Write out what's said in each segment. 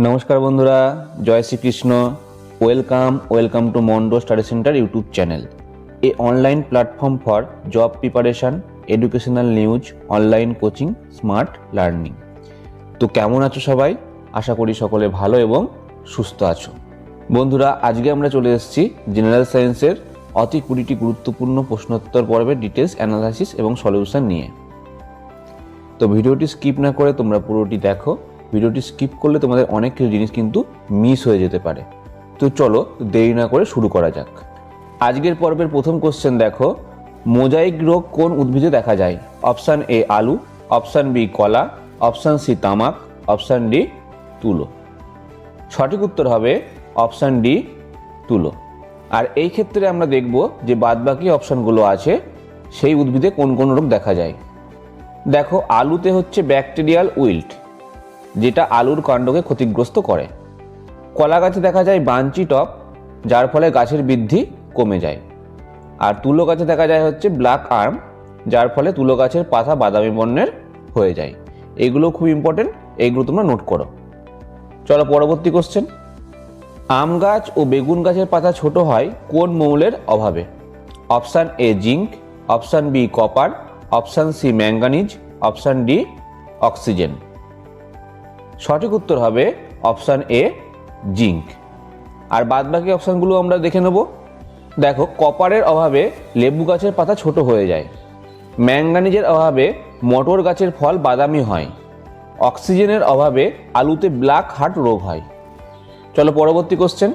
নমস্কার বন্ধুরা, জয় Shrikrishna. Welcome to Mondo study centre YouTube channel, a online platform for job preparation, educational news, online coaching, smart learning. তো কেমন আছো সবাই? আশা করি সকলে ভালো এবং সুস্থ আছো। বন্ধুরা, আজকে আমরা চলে এসেছি জেনারেল সায়েন্সের অতি 20টি গুরুত্বপূর্ণ প্রশ্নোত্তর পর্বের ডিটেলস অ্যানালাইসিস এবং সলিউশন নিয়ে। তো ভিডিওটি স্কিপ না করে তোমরা পুরোটি দেখো। ভিডিওটি স্কিপ করলে তোমাদের অনেক কিছু জিনিস কিন্তু মিস হয়ে যেতে পারে। তো চলো দেরি না করে শুরু করা যাক। আজকের পর্বের প্রথম কোশ্চেন দেখো, মোজাইক রোগ কোন উদ্ভিদে দেখা যায়? অপশান এ আলু, অপশান বি কলা, অপশান সি তামাক, অপশান ডি তুলো। সঠিক উত্তর হবে অপশান ডি তুলো। আর এই ক্ষেত্রে আমরা দেখব যে বাদবাকি অপশানগুলো আছে সেই উদ্ভিদে কোন কোন রোগ দেখা যায়। দেখো, আলুতে হচ্ছে ব্যাকটেরিয়াল উইল্ট, যেটা আলুর কাণ্ডকে ক্ষতিগ্রস্ত করে। কলা গাছে দেখা যায় বাঞ্চি টপ, যার ফলে গাছের বৃদ্ধি কমে যায়। আর তুলো গাছে দেখা যায় হচ্ছে ব্ল্যাক আর্ম, যার ফলে তুলো গাছের পাতা বাদামি বর্ণের হয়ে যায়। এগুলো খুব ইম্পর্টেন্ট, এইগুলো তোমরা নোট করো। চলো পরবর্তী কোশ্চেন। আম গাছ ও বেগুন গাছের পাতা ছোট হয় কোন মৌলের অভাবে? Option A zinc, option B copper, option C manganese, option D oxygen. সঠিক উত্তর হবে অপশান এ জিঙ্ক। আর বাদবাকি অপশানগুলো আমরা দেখে নেব। দেখো, কপারের অভাবে লেবু গাছের পাতা ছোট হয়ে যায়। ম্যাঙ্গানিজের অভাবে মটর গাছের ফল বাদামি হয়। অক্সিজেনের অভাবে আলুতে ব্ল্যাক হার্ট রোগ হয়। চলো পরবর্তী কোশ্চেন।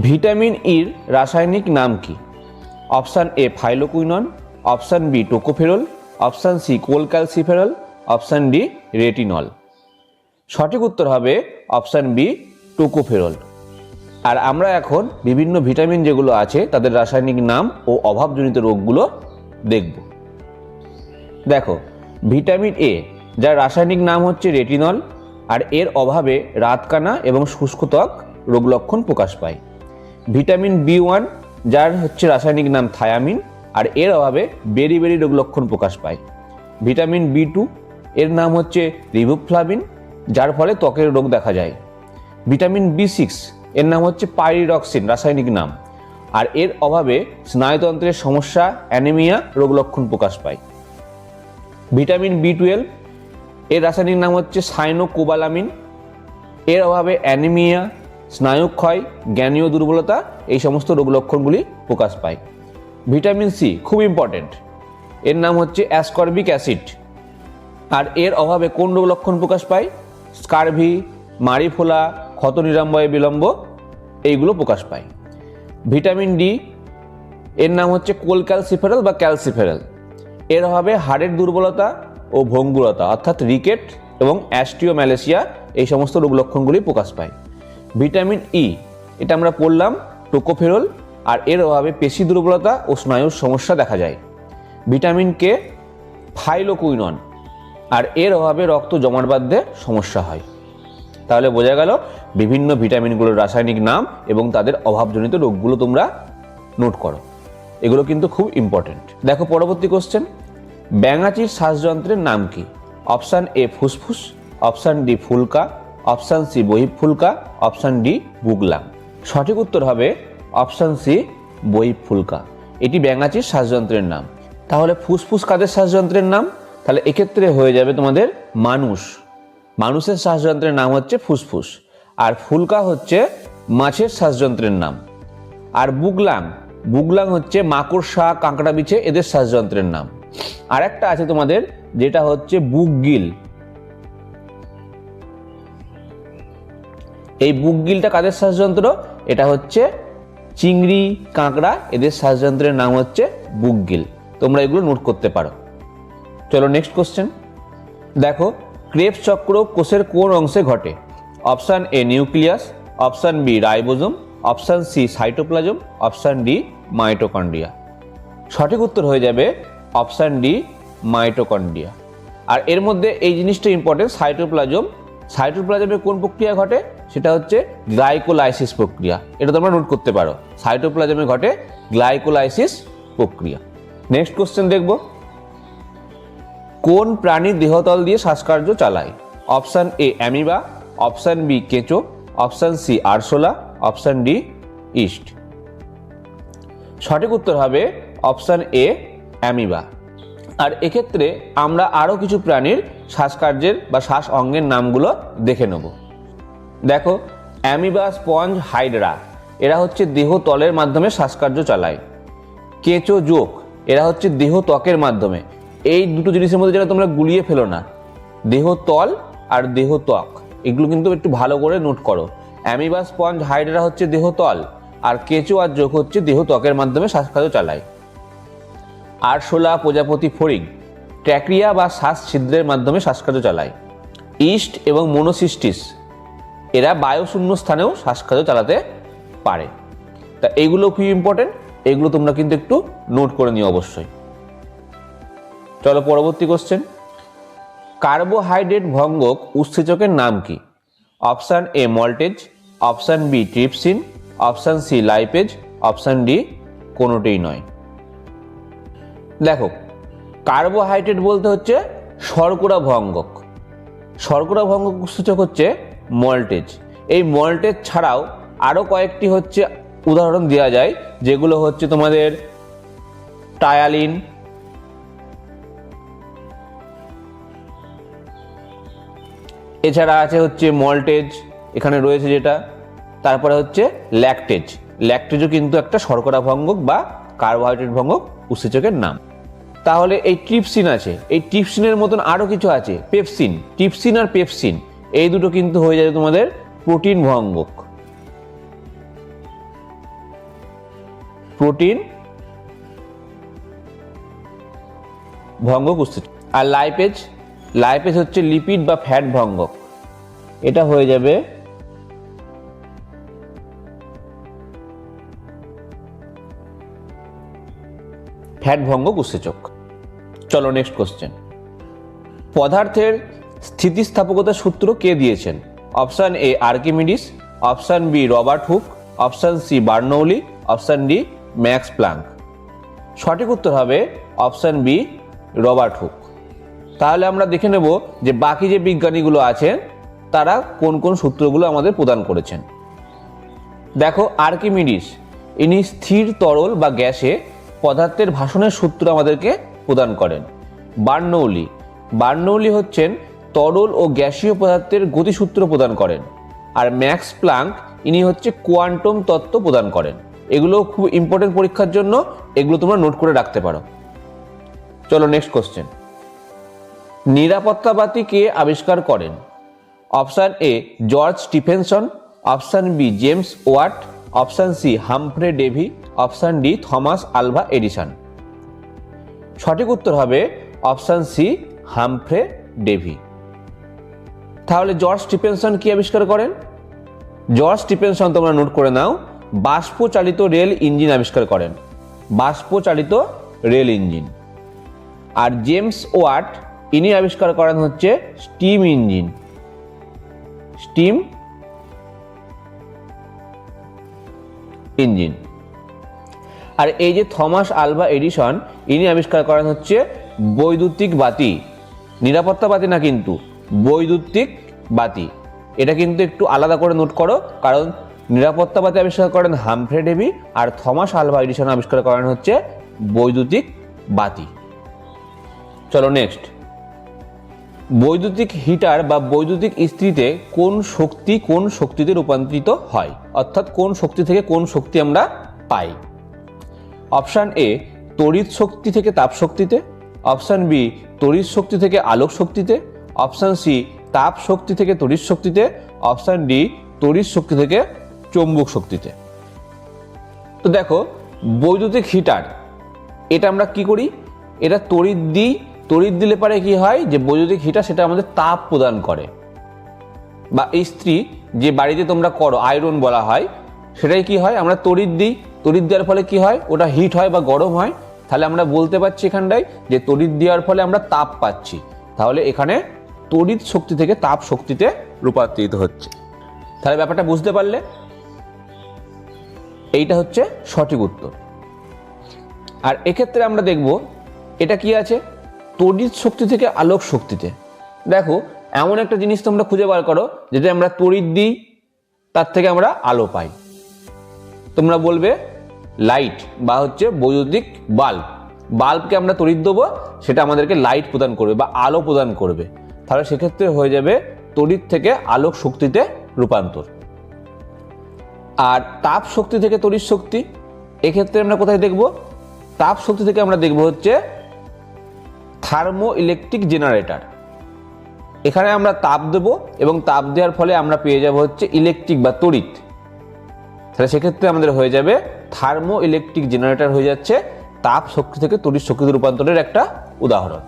ভিটামিন ইর রাসায়নিক নাম কি? Option A phylloquinone, option B tocopherol, option C cholecalciferol, option D retinol. সঠিক উত্তর হবে অপশান বি টোকোফেরল। আর আমরা এখন বিভিন্ন ভিটামিন যেগুলো আছে তাদের রাসায়নিক নাম ও অভাবজনিত রোগগুলো দেখব। দেখো, ভিটামিন এ, যার রাসায়নিক নাম হচ্ছে রেটিনল, আর এর অভাবে রাতকানা এবং শুষ্ক ত্বক রোগ লক্ষণ প্রকাশ পায়। ভিটামিন বি1, যার হচ্ছে রাসায়নিক নাম থায়ামিন, আর এর অভাবে বেরি রোগ লক্ষণ প্রকাশ পায়। ভিটামিন বি2, এর নাম হচ্ছে রিবোফ্লাভিন, যার ফলে ত্বকের রোগ দেখা যায়। ভিটামিন বি6, এর নাম হচ্ছে পাইরিডক্সিন রাসায়নিক নাম, আর এর অভাবে স্নায়ুতন্ত্রের সমস্যা, অ্যানিমিয়া রোগ লক্ষণ প্রকাশ পায়। ভিটামিন বি12, এর রাসায়নিক নাম হচ্ছে সাইনোকোবালামিন, এর অভাবে অ্যানিমিয়া, স্নায়ুক্ষয়, জ্ঞানীয় দুর্বলতা এই সমস্ত রোগ লক্ষণগুলি প্রকাশ পায়। ভিটামিন সি খুব ইম্পর্টেন্ট, এর নাম হচ্ছে অ্যাসকর্বিক অ্যাসিড, আর এর অভাবে কোন রোগ লক্ষণ প্রকাশ পায়? স্কারভি, মাড়ি ফোলা, ক্ষত নিরাময়ে বিলম্ব এইগুলো প্রকাশ পায়। ভিটামিন ডি, এর নাম হচ্ছে কোলক্যালসিফেরল বা ক্যালসিফেরল, এর অভাবে হাড়ের দুর্বলতা ও ভঙ্গুরতা অর্থাৎ রিকেট এবং অ্যাস্টিওম্যালেসিয়া এই সমস্ত রোগ লক্ষণগুলি প্রকাশ পায়। ভিটামিন ই, এটা আমরা পড়লাম টোকোফেরল, আর এর অভাবে পেশি দুর্বলতা ও স্নায়ুর সমস্যা দেখা যায়। ভিটামিন কে ফাইলোকুইনন, আর এর অভাবে রক্ত জমাট বাঁধতে সমস্যা হয়। তাহলে বোঝা গেল বিভিন্ন ভিটামিনগুলোর রাসায়নিক নাম এবং তাদের অভাবজনিত রোগগুলো তোমরা নোট করো। এগুলো কিন্তু খুব ইম্পর্টেন্ট। দেখো পরবর্তী কোশ্চেন। ব্যাঙাচির শ্বাসযন্ত্রের নাম কি? অপশান এ ফুসফুস, অপশান ডি ফুলকা, অপশান সি বহিঃফুলকা, অপশান ডি বুগলাম। সঠিক উত্তর হবে অপশান সি বহিঃফুলকা। এটি ব্যাঙাচির শ্বাসযন্ত্রের নাম। তাহলে ফুসফুস কাদের শ্বাসযন্ত্রের নাম? তাহলে এক্ষেত্রে হয়ে যাবে তোমাদের মানুষের শ্বাসযন্ত্রের নাম হচ্ছে ফুসফুস, আর ফুলকা হচ্ছে মাছের শ্বাসযন্ত্রের নাম। আর বুগলাং হচ্ছে মাকড়সা, কাঁকড়া বিছে এদের শ্বাসযন্ত্রের নাম। আর একটা আছে তোমাদের যেটা হচ্ছে বুকগিল। এই বুকগিলটা কাদের শ্বাসযন্ত্র? এটা হচ্ছে চিংড়ি, কাঁকড়া এদের শ্বাসযন্ত্রের নাম হচ্ছে বুকগিল। তোমরা এগুলো নোট করতে পারো। চলো নেক্সট কোশ্চেন। দেখো, ক্রেবস চক্র কোষের কোন অংশে ঘটে? Option A nucleus, option B ribosome, option C cytoplasm, option D mitochondria. সঠিক উত্তর হয়ে যাবে অপশান ডি মাইটোকন্ড্রিয়া। আর এর মধ্যে এই জিনিসটা ইম্পর্টেন্ট, সাইটোপ্লাজমে কোন প্রক্রিয়া ঘটে? সেটা হচ্ছে গ্লাইকোলাইসিস প্রক্রিয়া। এটা তোমরা নোট করতে পারো, সাইটোপ্লাজমে ঘটে গ্লাইকোলাইসিস প্রক্রিয়া। নেক্সট কোশ্চেন দেখব, কোন প্রাণী দেহতল দিয়ে শ্বাসকার্য চালায়? Option A amoeba, option B কেঁচো, অপশান সি আরশোলা, অপশান ডি ইস্ট। সঠিক উত্তর হবে অপশান এ অ্যামিবা। আর এক্ষেত্রে আমরা আরও কিছু প্রাণীর শ্বাসকার্যের বা শ্বাস অঙ্গের নামগুলো দেখে নেব। দেখো, অ্যামিবা, স্পঞ্জ, হাইড্রা এরা হচ্ছে দেহ তলের মাধ্যমে শ্বাসকার্য চালায়। কেঁচো, জোঁক এরা হচ্ছে দেহ ত্বকের মাধ্যমে। এই দুটো জিনিসের মধ্যে যেটা তোমরা গুলিয়ে ফেলো না, দেহ তল আর দেহ ত্বক, এগুলো কিন্তু একটু ভালো করে নোট করো। অ্যামিবা, স্পঞ্জ, হাইড্রা হচ্ছে দেহ তল, আর কেঁচো আর জোঁক হচ্ছে দেহ ত্বকের মাধ্যমে শ্বাসকার্য চালায়। আরশোলা, প্রজাপতি, ফড়িং ট্র্যাকিয়া বা শ্বাস ছিদ্রের মাধ্যমে শ্বাসকার্য চালায়। ইস্ট এবং মনোসিস্টিস এরা বায়ুশূন্য স্থানেও শ্বাসকার্য চালাতে পারে। তা এইগুলো খুবই ইম্পর্টেন্ট, এগুলো তোমরা কিন্তু একটু নোট করে নিও অবশ্যই। চলো পরবর্তী কোশ্চেন। কার্বোহাইড্রেট ভঙ্গক উৎসেচকের নাম কি? Option A maltase, option B trypsin, option C lipase, option D কোনোটাই নয়। দেখো, কার্বোহাইড্রেট বলতে হচ্ছে শর্করা ভঙ্গক। শর্করা ভঙ্গক উৎসেচক হচ্ছে মল্টেজ। এই মল্টেজ ছাড়াও আরও কয়েকটি হচ্ছে উদাহরণ দেওয়া যায়, যেগুলো হচ্ছে তোমাদের টায়ালিন, এছাড়া আছে হচ্ছে মল্টেজ এখানে রয়েছে যেটা, তারপরে হচ্ছে ল্যাকটেজ। ল্যাকটেজও কিন্তু একটা শর্করা ভঙ্গক বা কার্বোহাইড্রেট ভঙ্গক উৎসেচকের নাম। তাহলে এই ট্রিপসিন আছে, এই ট্রিপসিনের মতন আরও কিছু আছে, পেপসিন। ট্রিপসিন আর পেপসিন এই দুটো কিন্তু হয়ে যাবে তোমাদের প্রোটিন ভঙ্গক। প্রোটিন ভঙ্গক উৎসেচক। আর লাইপেজ, লাইপেজ হচ্ছে লিপিড বা ফ্যাট ভঙ্গক, এটা হয়ে যাবে ফ্যাট ভঙ্গক উৎসেচক। চলো নেক্সট কোশ্চেন। পদার্থের স্থিতিস্থাপকতার সূত্র কে দিয়েছেন? Option A Archimedes, option B Robert Hooke, option C Bernoulli, option D Max Planck. সঠিক উত্তর হবে অপশান বি রবার্ট হুক। তাহলে আমরা দেখে নেব যে বাকি যে বিজ্ঞানীগুলো আছেন তারা কোন কোন সূত্রগুলো আমাদের প্রদান করেছেন। দেখো, আর্কিমিডিস ইনি স্থির তরল বা গ্যাসে পদার্থের ভাষণের সূত্র আমাদেরকে প্রদান করেন। বার্নৌলি, বার্নৌলি হচ্ছেন তরল ও গ্যাসীয় পদার্থের গতিসূত্র প্রদান করেন। আর ম্যাক্স প্লাঙ্ক ইনি হচ্ছে কোয়ান্টাম তত্ত্ব প্রদান করেন। এগুলো খুব ইম্পর্টেন্ট পরীক্ষার জন্য, এগুলো তোমরা নোট করে রাখতে পারো। চলো নেক্সট কোশ্চেন। নিরাপত্তা বাতি কে আবিষ্কার করেন? Option A George Stephenson, option B James Watt, option C Humphry Davy, option D Thomas Alva Edison. সঠিক উত্তর হবে অপশান সি হামফ্রে ডেভি। তাহলে জর্জ স্টিফেনসন কি আবিষ্কার করেন? জর্জ স্টিফেনসন তোমরা নোট করে নাও, বাষ্পচালিত রেল ইঞ্জিন আবিষ্কার করেন। বাষ্পচালিত রেল ইঞ্জিন। আর জেমস ওয়াট ইনি আবিষ্কার করেন হচ্ছে স্টিম ইঞ্জিন। Steam engine. আর এই যে থমাস আলভা এডিসন ইনি আবিষ্কার করেন হচ্ছে বৈদ্যুতিক বাতি। নিরাপত্তা বাতি না, কিন্তু বৈদ্যুতিক বাতি। এটা কিন্তু একটু আলাদা করে নোট করো, কারণ নিরাপত্তা বাতি আবিষ্কার করেন হামফ্রে ডেভি, আর থমাস আলভা এডিসন আবিষ্কার করেন হচ্ছে বৈদ্যুতিক বাতি। চলো নেক্সট। বৈদ্যুতিক হিটার বা বৈদ্যুতিক ইস্ত্রিতে কোন শক্তি কোন শক্তিতে রূপান্তরিত হয়, অর্থাৎ কোন শক্তি থেকে কোন শক্তি আমরা পাই? অপশান এ তড়িৎ শক্তি থেকে তাপ শক্তিতে, অপশান বি তড়িৎ শক্তি থেকে আলোক শক্তিতে, অপশান সি তাপ শক্তি থেকে তড়িৎ শক্তিতে, অপশান ডি তড়িৎ শক্তি থেকে চৌম্বক শক্তিতে। তো দেখো, বৈদ্যুতিক হিটার এটা আমরা কি করি? এটা তড়িৎ দিই, তড়িৎ দিলে পারে কি হয় যে বৈদ্যুতিক হিটার সেটা আমাদের তাপ প্রদান করে। বা ইস্ত্রি যে বাড়িতে তোমরা করো, আয়রন বলা হয়, সেটাই কি হয়, আমরা তড়িৎ দিই, তড়িৎ দেওয়ার ফলে কি হয়, ওটা হিট হয় বা গরম হয়। তাহলে আমরা বলতে পারছি এখানটায় যে তড়িৎ দেওয়ার ফলে আমরা তাপ পাচ্ছি। তাহলে এখানে তড়িৎ শক্তি থেকে তাপ শক্তিতে রূপান্তরিত হচ্ছে। তাহলে ব্যাপারটা বুঝতে পারলে? এইটা হচ্ছে সঠিক উত্তর। আর এক্ষেত্রে আমরা দেখব এটা কি আছে, তড়িৎ শক্তি থেকে আলোক শক্তিতে। দেখো, এমন একটা জিনিস তোমরা খুঁজে বার করো যেটা আমরা তড়িৎ দিই, তার থেকে আমরা আলো পাই। তোমরা বলবে লাইট বা হচ্ছে বৈদ্যুতিক বাল্ব। বাল্বকে আমরা তড়িৎ দেবো, সেটা আমাদেরকে লাইট প্রদান করবে বা আলো প্রদান করবে। তাহলে সেক্ষেত্রে হয়ে যাবে তড়িৎ থেকে আলোক শক্তিতে রূপান্তর। আর তাপ শক্তি থেকে তড়িৎ শক্তি, এক্ষেত্রে আমরা কোথায় দেখব? তাপ শক্তি থেকে আমরা দেখব হচ্ছে থার্মো ইলেকট্রিক জেনারেটর। এখানে আমরা তাপ দেব এবং তাপ দেওয়ার ফলে আমরা পেয়ে যাব হচ্ছে ইলেকট্রিক বা তড়িৎ। তাহলে সেক্ষেত্রে আমাদের হয়ে যাবে থার্মো ইলেকট্রিক জেনারেটর হয়ে যাচ্ছে তাপ শক্তি থেকে তড়িৎ শক্তিতে রূপান্তরের একটা উদাহরণ।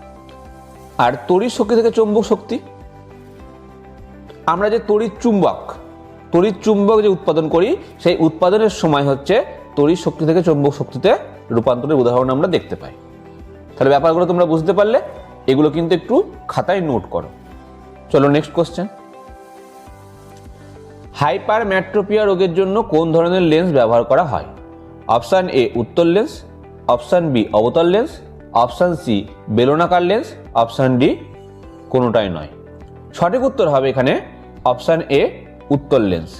আর তড়িৎ শক্তি থেকে চৌম্বক শক্তি, আমরা যে তড়িৎ চুম্বক যে উৎপাদন করি, সেই উৎপাদনের সময় হচ্ছে তড়িৎ শক্তি থেকে চৌম্বক শক্তিতে রূপান্তরের উদাহরণ আমরা দেখতে পাই। তাহলে ব্যাপারগুলো তোমরা বুঝতে পারলে, এগুলো কিন্তু একটু খাতায় নোট করো। চলো নেক্সট কোশ্চেন। হাইপারমেট্রোপিয়া রোগের জন্য কোন ধরনের লেন্স ব্যবহার করা হয়? অপশান এ উত্তল লেন্স, অপশান বি অবতল লেন্স, অপশান সি বেলনাকার লেন্স, অপশান ডি কোনোটাই নয়। সঠিক উত্তর হবে এখানে অপশান এ উত্তল লেন্স।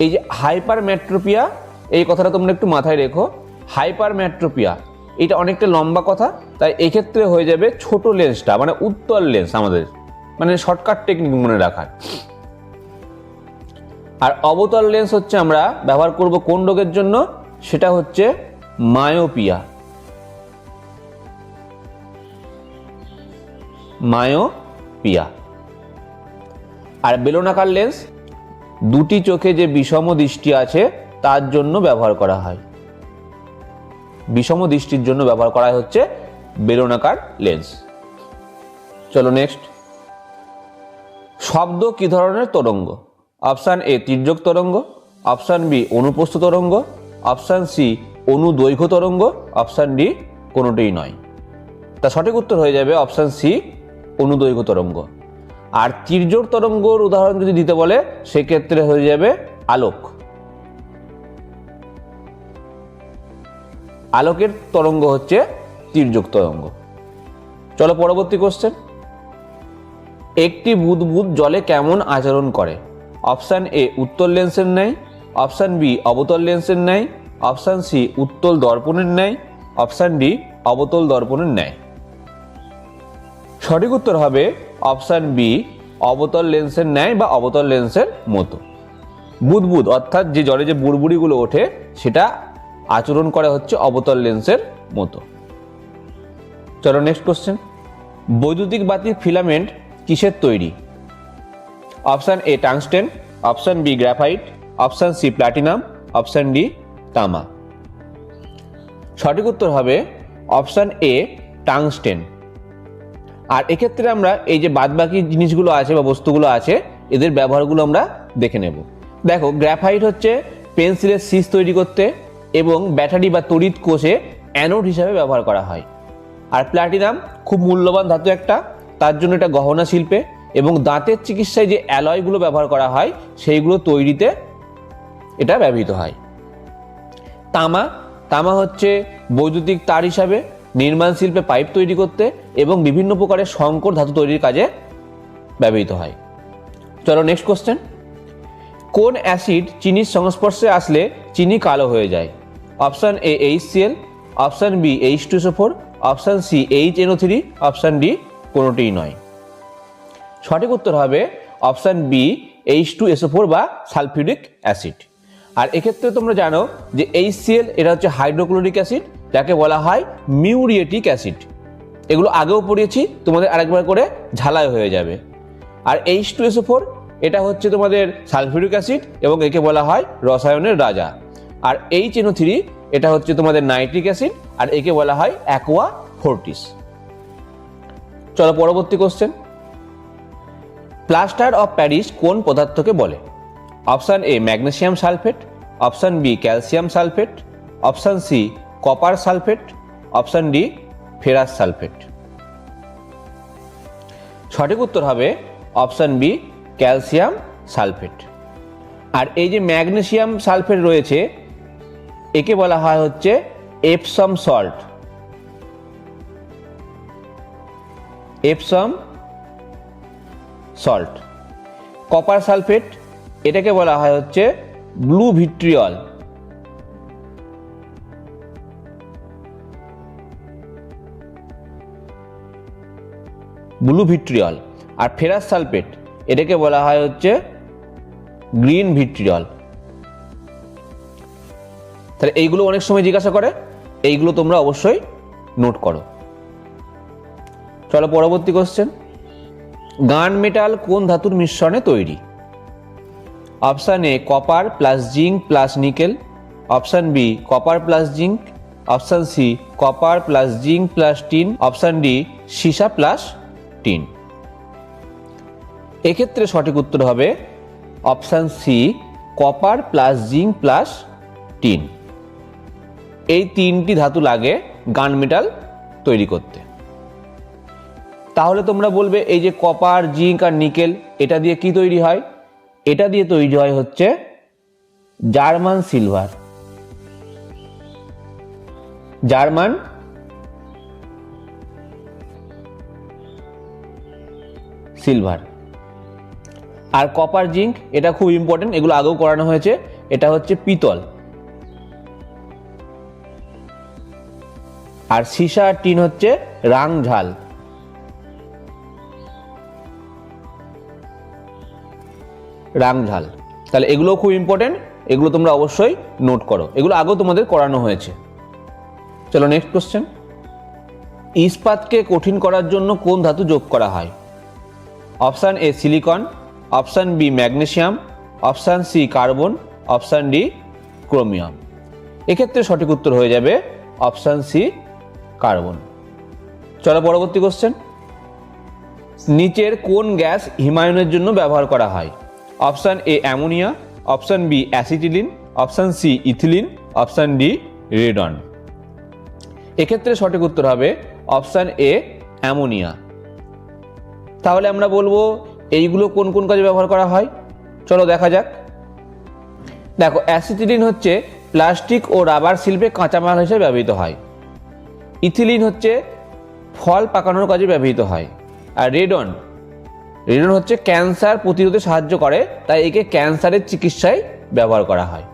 এই যে হাইপারমেট্রোপিয়া, এই কথাটা তোমরা একটু মাথায় রেখো। হাইপারমেট্রোপিয়া এটা অনেকটা লম্বা কথা, তাই এক্ষেত্রে হয়ে যাবে ছোট লেন্সটা, মানে উত্তল লেন্স, আমাদের মানে শর্টকাট টেকনিক মনে রাখার। আর অবতল লেন্স হচ্ছে আমরা ব্যবহার করব কোন রোগের জন্য? সেটা হচ্ছে মায়োপিয়া। আর বেলনাকার লেন্স দুটি চোখে যে বিষম দৃষ্টি আছে তার জন্য ব্যবহার করা হয়। বিষম দৃষ্টির জন্য ব্যবহার করা হচ্ছে বেলনাকার লেন্স। চলো নেক্সট। শব্দ কি ধরনের তরঙ্গ? অপশান এ তির্যক তরঙ্গ, অপশান বি অনুপ্রস্থ তরঙ্গ, অপশান সি অনুদৈর্ঘ্য তরঙ্গ, অপশান ডি কোনোটিই নয়। তা সঠিক উত্তর হয়ে যাবে অপশান সি অনুদৈর্ঘ্য তরঙ্গ। আর তির্যক তরঙ্গর উদাহরণ যদি দিতে বলে, সেক্ষেত্রে হয়ে যাবে আলোক। আলোকের তরঙ্গ হচ্ছে তির্যক তরঙ্গ। চলো পরবর্তী কোশ্চেন। একটি বুদবুদ জলে কেমন আচরণ করে? অপশান এ উত্তল লেন্সের ন্যায়, অপশান বি অবতল লেন্সের ন্যায়, অপশান সি উত্তল দর্পণের ন্যায়, অপশান ডি অবতল দর্পণের ন্যায়। সঠিক উত্তর হবে অপশান বি অবতল লেন্সের ন্যায় বা অবতল লেন্সের মতো। বুদবুদ অর্থাৎ যে জলে যে বুড়বুড়িগুলো ওঠে, সেটা আচরণ করা হচ্ছে অবতল লেন্সের মতো। চলো নেক্সট কোশ্চেন। বৈদ্যুতিক বাতির ফিলামেন্ট কিসের তৈরি? Option A tungsten, option B graphite, option C platinum, option D তামা। সঠিক উত্তর হবে অপশান এ টাংস্টেন। আর এক্ষেত্রে আমরা এই যে বাদবাকি জিনিসগুলো আছে বা বস্তুগুলো আছে, এদের ব্যবহারগুলো আমরা দেখে নেব। দেখো, গ্রাফাইট হচ্ছে পেন্সিলের শীষ তৈরি করতে এবং ব্যাটারি বা তড়িৎ কোষে অ্যানোড হিসাবে ব্যবহার করা হয়। আর প্লাটিনাম খুব মূল্যবান ধাতু একটা, তার জন্য এটা গহনা শিল্পে এবং দাঁতের চিকিৎসায় যে অ্যালয়গুলো ব্যবহার করা হয়, সেইগুলো তৈরিতে এটা ব্যবহৃত হয়। তামা হচ্ছে বৈদ্যুতিক তার হিসাবে, নির্মাণ শিল্পে পাইপ তৈরি করতে এবং বিভিন্ন প্রকারের সংকর ধাতু তৈরির কাজে ব্যবহৃত হয়। চলো নেক্সট কোশ্চেন। কোন অ্যাসিড চিনির সংস্পর্শে আসলে চিনি কালো হয়ে যায়? Option A HCl, option B H2SO4, option C HNO3, option D কোনোটিই নয়। সঠিক উত্তর হবে অপশান বি H2SO4 বা সালফিউরিক অ্যাসিড। আর এক্ষেত্রে তোমরা জানো যে HCl এটা হচ্ছে হাইড্রোক্লোরিক অ্যাসিড, যাকে বলা হয় মিউরিয়েটিক অ্যাসিড। এগুলো আগেও পড়িয়েছি, তোমাদের আরেকবার করে ঝালাই হয়ে যাবে। আর H2SO4 এটা হচ্ছে তোমাদের সালফিউরিক অ্যাসিড এবং একে বলা হয় রসায়নের রাজা। আর HNO3 এটা হচ্ছে তোমাদের নাইট্রিক অ্যাসিড আর একে বলা হয় অ্যাকোয়া ফোর্টিস। চলো পরবর্তী কোশ্চেন। প্লাস্টার অফ প্যারিস কোন পদার্থকে বলে? Option A magnesium sulphate, option B calcium sulphate, option C copper sulphate, option D ferrous sulphate. সঠিক উত্তর হবে অপশান বি ক্যালসিয়াম সালফেট। আর এই যে ম্যাগনেসিয়াম সালফেট রয়েছে, একে বলা হয় হচ্ছে Epsom salt. Epsom salt. Copper sulphate, এটাকে বলা হয় হচ্ছে ব্লু ভিট্রিয়ল। Blue vitriol. আর ফেরাস সালফেট, এটাকে বলা হয় হচ্ছে গ্রিন ভিট্রিয়ল। তাহলে এইগুলো অনেক সময় জিজ্ঞাসা করে, এইগুলো তোমরা অবশ্যই নোট করো। চলো পরবর্তী কোশ্চেন। গান মেটাল কোন ধাতুর মিশ্রণে তৈরি? Option A copper plus zinc plus nickel, option B copper plus zinc, option C copper plus zinc plus tin, option D সীসা প্লাস টিন। এক্ষেত্রে সঠিক উত্তর হবে option C copper plus zinc plus tin. এই তিনটি ধাতু লাগে গান মেটাল তৈরি করতে। তাহলে তোমরা বলবে এই যে কপার, জিঙ্ক আর নিকেল, এটা দিয়ে কি তৈরি হয়? এটা দিয়ে তৈরি হয় হচ্ছে জার্মান সিলভার। German silver. আর কপার, জিঙ্ক এটা খুব ইম্পর্টেন্ট, এগুলো আগেও করানো হয়েছে, এটা হচ্ছে পিতল। আর সীসা আর টিন হচ্ছে রাংঝাল। রাংঝাল। তাহলে এগুলো খুব ইম্পর্টেন্ট, এগুলো তোমরা অবশ্যই নোট করো, এগুলো আগেও তোমাদের করানো হয়েছে। চলো নেক্সট কোশ্চেন। ইস্পাতকে কঠিন করার জন্য কোন ধাতু যোগ করা হয়? Option A silicon, option B magnesium, option C carbon, option D chromium. এক্ষেত্রে সঠিক উত্তর হয়ে যাবে অপশান সি কার্বন। চলো পরবর্তী কোশ্চেন। নিচের কোন গ্যাস হিমায়নের জন্য ব্যবহার করা হয়? Option A ammonia, option B acetylene, option C ethylene, option D radon. এক্ষেত্রে সঠিক উত্তর হবে অপশান এ অ্যামোনিয়া। তাহলে আমরা বলবো এইগুলো কোন কোন কাজে ব্যবহার করা হয়, চলো দেখা যাক। দেখো, অ্যাসিটিলিন হচ্ছে প্লাস্টিক ও রাবার শিল্পে কাঁচামাল হিসেবে ব্যবহৃত হয়। ইথিলিন হচ্ছে ফল পাকানোর কাজে ব্যবহৃত হয়। আর রেডন হচ্ছে ক্যান্সার প্রতিরোধে সাহায্য করে, তাই একে ক্যান্সারের চিকিৎসায় ব্যবহার করা হয়।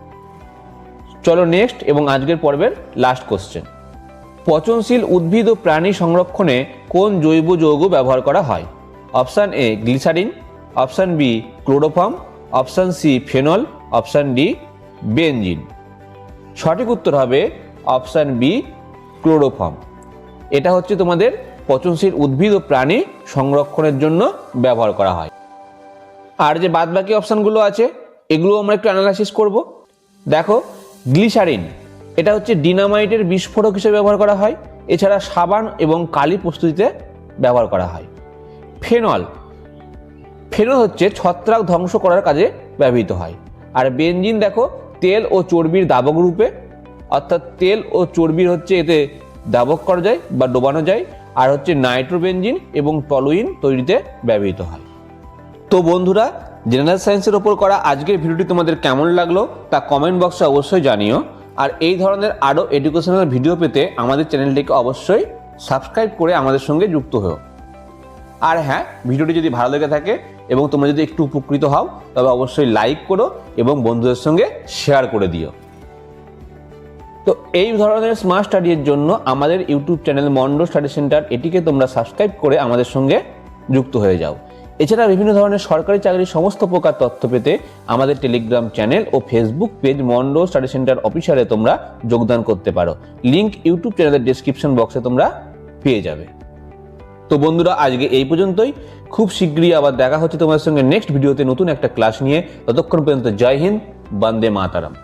চলো নেক্সট এবং আজকের পর্বের লাস্ট কোশ্চেন। পচনশীল উদ্ভিদ ও প্রাণী সংরক্ষণে কোন জৈব যৌগ ব্যবহার করা হয়? Option A glycerine, option B chloroform, option C phenol, option D benzene. সঠিক উত্তর হবে অপশান বি ক্লোরোফর্ম। এটা হচ্ছে তোমাদের পচনশীল উদ্ভিদ ও প্রাণী সংরক্ষণের জন্য ব্যবহার করা হয়। আর যে বাদবাকি অপশানগুলো আছে এগুলো আমরা একটু অ্যানালাইসিস করব। দেখো, গ্লিসারিন এটা হচ্ছে ডিনামাইটের বিস্ফোরক হিসেবে ব্যবহার করা হয়, এছাড়া সাবান এবং কালি প্রস্তুতিতে ব্যবহার করা হয়। ফেনল হচ্ছে ছত্রাক ধ্বংস করার কাজে ব্যবহৃত হয়। আর বেনজিন দেখো তেল ও চর্বির দাবক রূপে, অর্থাৎ তেল ও চর্বির হচ্ছে এতে দাবক করা যায় বা ডোবানো যায়। আর হচ্ছে নাইট্রোবেনজিন এবং টলুইন তৈরিতে ব্যবহৃত হয়। তো বন্ধুরা, জেনারেল সায়েন্সের ওপর করা আজকের ভিডিওটি তোমাদের কেমন লাগলো তা কমেন্ট বক্সে অবশ্যই জানিও। আর এই ধরনের আরও এডুকেশনাল ভিডিও পেতে আমাদের চ্যানেলটিকে অবশ্যই সাবস্ক্রাইব করে আমাদের সঙ্গে যুক্ত হও। আর হ্যাঁ, ভিডিওটি যদি ভালো লেগে থাকে এবং তোমরা যদি একটু উপকৃত হও তবে অবশ্যই লাইক করো এবং বন্ধুদের সঙ্গে শেয়ার করে দিও। তো এই ধরনের স্মার্ট স্টাডির জন্য আমাদের ইউটিউব চ্যানেল মন্ডো স্টাডি সেন্টার, এটিকে তোমরা সাবস্ক্রাইব করে আমাদের সঙ্গে যুক্ত হয়ে যাও। এছাড়া বিভিন্ন ধরনের সরকারি চাকরির সমস্ত প্রকার তথ্য পেতে আমাদের টেলিগ্রাম চ্যানেল ও ফেসবুক পেজ মন্ডো স্টাডি সেন্টার অফিসিয়ালে তোমরা যোগদান করতে পারো। লিংক ইউটিউব চ্যানেলের ডেসক্রিপশন বক্সে তোমরা পেয়ে যাবে। তো বন্ধুরা, আজকে এই পর্যন্তই। খুব শীঘ্রই আবার দেখা হচ্ছে তোমাদের সঙ্গে নেক্সট ভিডিওতে নতুন একটা ক্লাস নিয়ে। ততক্ষণ পর্যন্ত জয় হিন্দ, বন্দে মাতারাম।